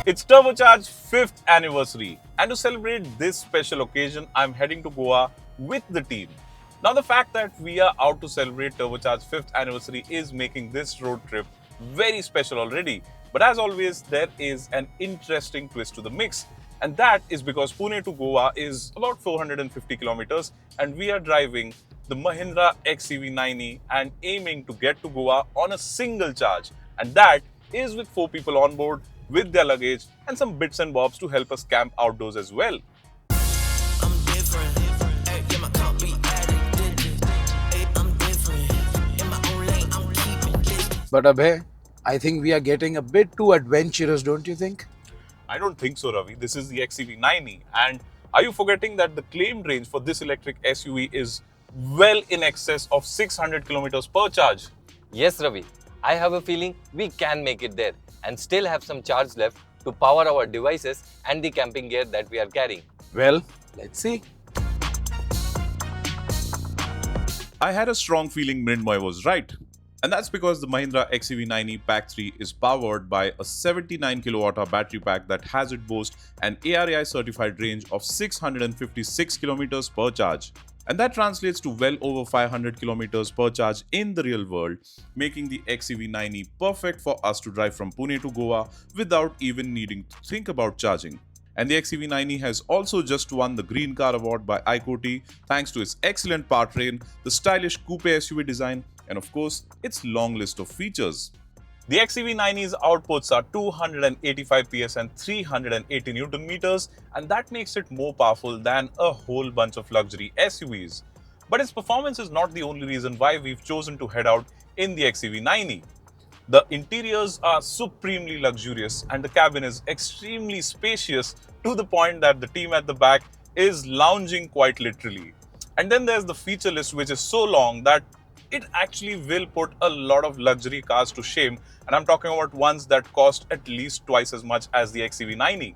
It's Turbocharged 5th anniversary, and to celebrate this special occasion, I'm heading to Goa with the team. Now, the fact that we are out to celebrate Turbocharged 5th anniversary is making this road trip very special already. But as always, there is an interesting twist to the mix, and that is because Pune to Goa is about 450 kilometers, and we are driving the Mahindra XEV 9e and aiming to get to Goa on a single charge, and that is with 4 people on board with their luggage and some bits and bobs to help us camp outdoors as well. I'm different. Ay, yeah, my can't be addicted. Ay, I'm different. In my own lane, I'm keeping distance. But Abhay, I think we are getting a bit too adventurous, don't you think? I don't think so, Ravi. This is the XEV 9e. And are you forgetting that the claimed range for this electric SUV is well in excess of 600 kilometers per charge? Yes, Ravi. I have a feeling we can make it there and still have some charge left to power our devices and the camping gear that we are carrying. Well, let's see. I had a strong feeling Mrindmoy was right. And that's because the Mahindra XEV 9e Pack 3 is powered by a 79 kWh battery pack that has it boast an ARAI certified range of 656 km per charge. And that translates to well over 500 km per charge in the real world, making the XEV 9e perfect for us to drive from Pune to Goa without even needing to think about charging. And the XEV 9e has also just won the Green Car Award by ICOTY thanks to its excellent powertrain, the stylish coupe SUV design, and of course, its long list of features. The XEV 9e's outputs are 285 PS and 380 Newton meters, and that makes it more powerful than a whole bunch of luxury SUVs. But its performance is not the only reason why we've chosen to head out in the XEV 9e. The interiors are supremely luxurious and the cabin is extremely spacious to the point that the team at the back is lounging quite literally. And then there's the feature list, which is so long that it actually will put a lot of luxury cars to shame, and I'm talking about ones that cost at least twice as much as the XEV 9e.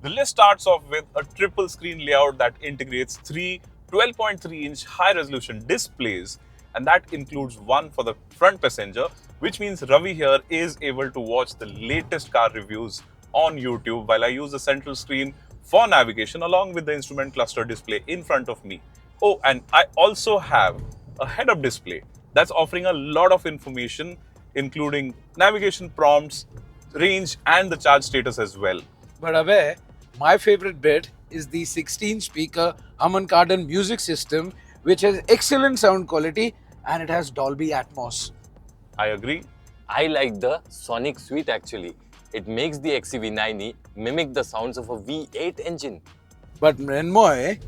The list starts off with a triple screen layout that integrates three 12.3-inch high-resolution displays, and that includes one for the front passenger, which means Ravi here is able to watch the latest car reviews on YouTube while I use the central screen for navigation along with the instrument cluster display in front of me. Oh, and I also have a head-up display that's offering a lot of information, including navigation prompts, range, and the charge status as well. But Abhay, my favorite bit is the 16-speaker Harman Kardon music system, which has excellent sound quality and it has Dolby Atmos. I agree. I like the sonic suite actually. It makes the XEV 9e mimic the sounds of a V8 engine. But Mrindmoy,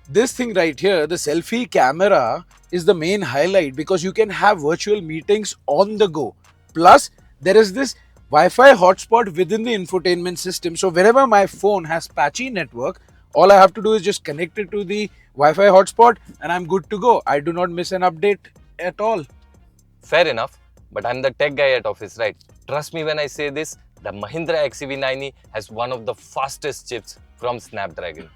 this thing right here, the selfie camera, is the main highlight because you can have virtual meetings on the go. Plus, there is this Wi-Fi hotspot within the infotainment system. So wherever my phone has patchy network, all I have to do is just connect it to the Wi-Fi hotspot and I'm good to go. I do not miss an update at all. Fair enough, but I'm the tech guy at office, right? Trust me when I say this, the Mahindra XEV 9e has one of the fastest chips from Snapdragon.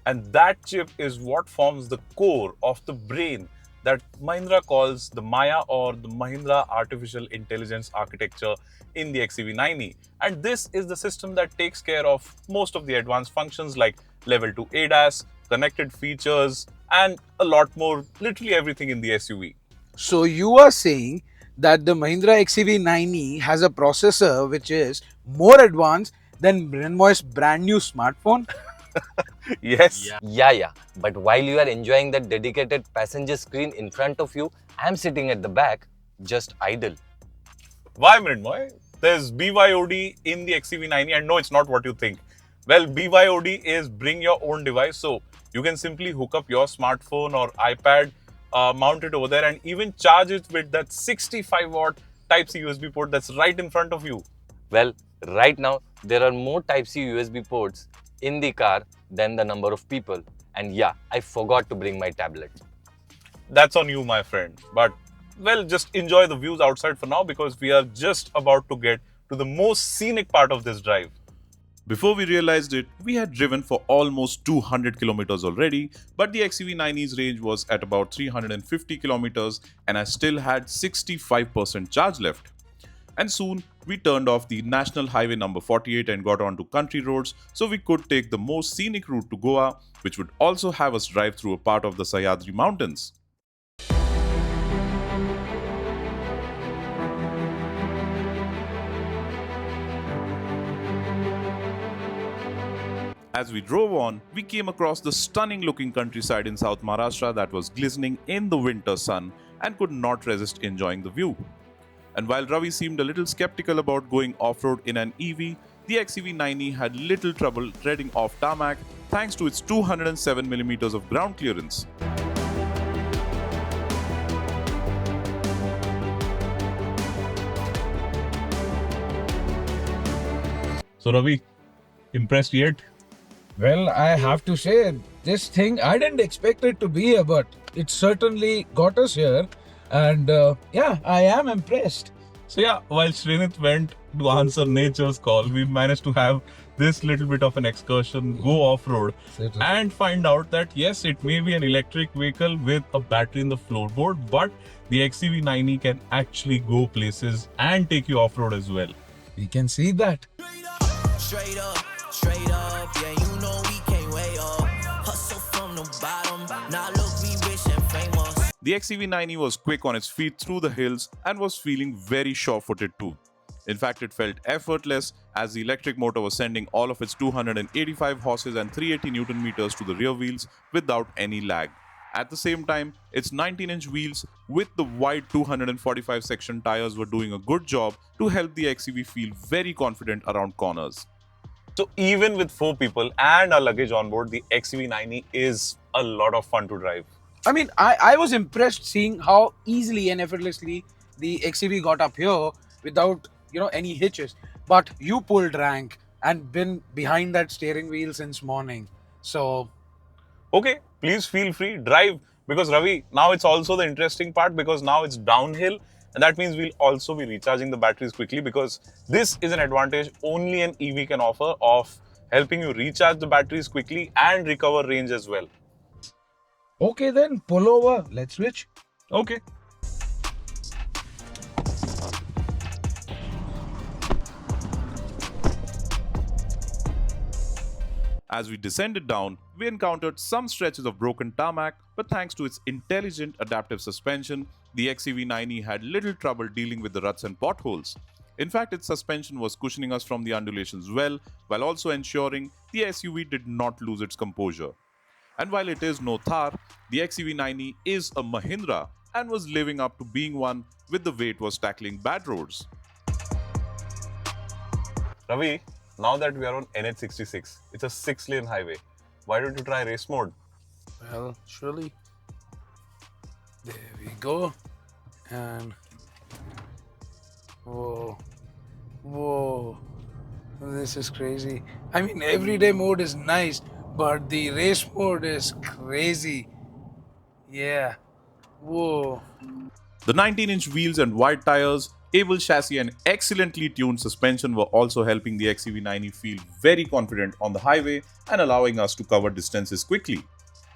And that chip is what forms the core of the brain that Mahindra calls the Maya, or the Mahindra Artificial Intelligence Architecture, in the XEV 9e. And this is the system that takes care of most of the advanced functions like level 2 ADAS, connected features, and a lot more, literally everything in the SUV. So you are saying that the Mahindra XEV 9e has a processor which is more advanced than Mrindmoy's brand new smartphone? Yes. Yeah. But while you are enjoying that dedicated passenger screen in front of you, I'm sitting at the back, just idle. Why, Mrindmoy? There's BYOD in the XEV 9e, and no, it's not what you think. Well, BYOD is bring your own device, so you can simply hook up your smartphone or iPad, mount it over there, and even charge it with that 65-watt Type-C USB port that's right in front of you. Well, right now, there are more Type-C USB ports in the car than the number of people. And yeah, I forgot to bring my tablet. That's on you, my friend. But, well, just enjoy the views outside for now because we are just about to get to the most scenic part of this drive. Before we realized it, we had driven for almost 200 kilometers already, but the XEV 9e's range was at about 350 kilometers and I still had 65% charge left. And soon, we turned off the National Highway number 48 and got onto country roads so we could take the most scenic route to Goa, which would also have us drive through a part of the Sahyadri Mountains. As we drove on, we came across the stunning looking countryside in South Maharashtra that was glistening in the winter sun and could not resist enjoying the view. And while Ravi seemed a little skeptical about going off-road in an EV, the XEV90 had little trouble treading off tarmac thanks to its 207mm of ground clearance. So Ravi, impressed yet? Well, I have to say, this thing, I didn't expect it to be here, but it certainly got us here. And yeah, I am impressed. So yeah, while Srinit went to answer nature's call, we managed to have this little bit of an excursion, go off-road and find out that yes, it may be an electric vehicle with a battery in the floorboard, but the XEV90 can actually go places and take you off-road as well. We can see that. Straight up, yeah, you know we came way up. Hustle from the bottom, now look, we rich and famous. The XEV90 was quick on its feet through the hills and was feeling very sure-footed too. In fact, it felt effortless as the electric motor was sending all of its 285 horses and 380 Newton meters to the rear wheels without any lag. At the same time, its 19-inch wheels with the wide 245 section tires were doing a good job to help the XEV feel very confident around corners. So even with 4 people and our luggage on board, the XEV90 is a lot of fun to drive. I mean, I was impressed seeing how easily and effortlessly the XEV got up here without, any hitches. But you pulled rank and been behind that steering wheel since morning. So, Okay, please feel free, drive. Because Ravi, now it's also the interesting part because now it's downhill. And that means we'll also be recharging the batteries quickly because this is an advantage only an EV can offer of helping you recharge the batteries quickly and recover range as well. okay then, pull over. Let's switch. Okay. As we descended down, we encountered some stretches of broken tarmac, but thanks to its intelligent adaptive suspension, the XEV90 had little trouble dealing with the ruts and potholes. In fact, its suspension was cushioning us from the undulations well, while also ensuring the SUV did not lose its composure. And while it is no Thar, the XEV90 is a Mahindra and was living up to being one with the way it was tackling bad roads. Ravi, now that we are on NH66, it's a 6-lane highway. Why don't you try race mode? Well, surely. There we go. And whoa, this is crazy. I mean, everyday mode is nice, but the race mode is crazy. Yeah. Whoa. The 19-inch wheels and wide tires, able chassis and excellently tuned suspension were also helping the XEV90 feel very confident on the highway and allowing us to cover distances quickly.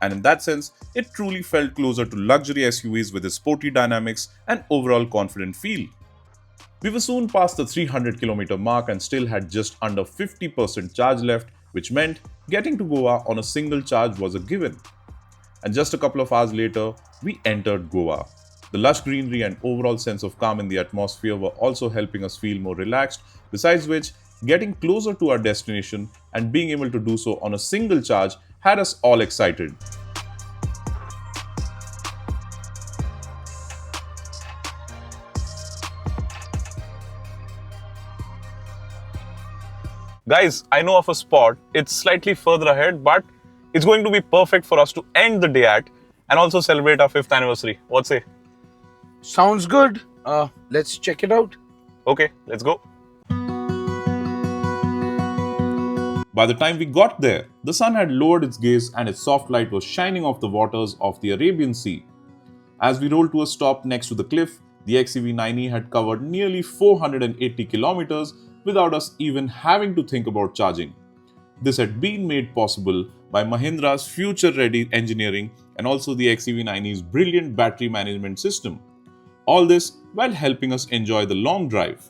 And in that sense, it truly felt closer to luxury SUVs with its sporty dynamics and overall confident feel. We were soon past the 300km mark and still had just under 50% charge left, which meant getting to Goa on a single charge was a given. And just a couple of hours later, we entered Goa. The lush greenery and overall sense of calm in the atmosphere were also helping us feel more relaxed, besides which, getting closer to our destination and being able to do so on a single charge had us all excited. Guys, I know of a spot. It's slightly further ahead, but it's going to be perfect for us to end the day at and also celebrate our 5th anniversary. What say? Sounds good. Let's check it out. Okay, let's go. By the time we got there, the sun had lowered its gaze and its soft light was shining off the waters of the Arabian Sea. As we rolled to a stop next to the cliff, the XEV90 had covered nearly 480 kilometers without us even having to think about charging. This had been made possible by Mahindra's future-ready engineering and also the XEV90's brilliant battery management system. All this while helping us enjoy the long drive.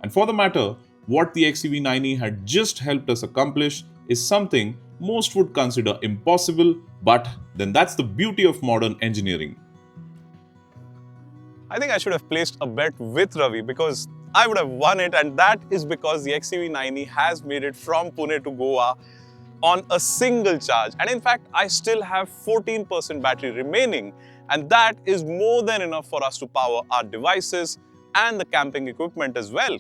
And for the matter, what the XEV90 had just helped us accomplish is something most would consider impossible, but then that's the beauty of modern engineering. I think I should have placed a bet with Ravi because I would have won it, and that is because the XEV90 has made it from Pune to Goa on a single charge. And in fact, I still have 14% battery remaining, and that is more than enough for us to power our devices and the camping equipment as well.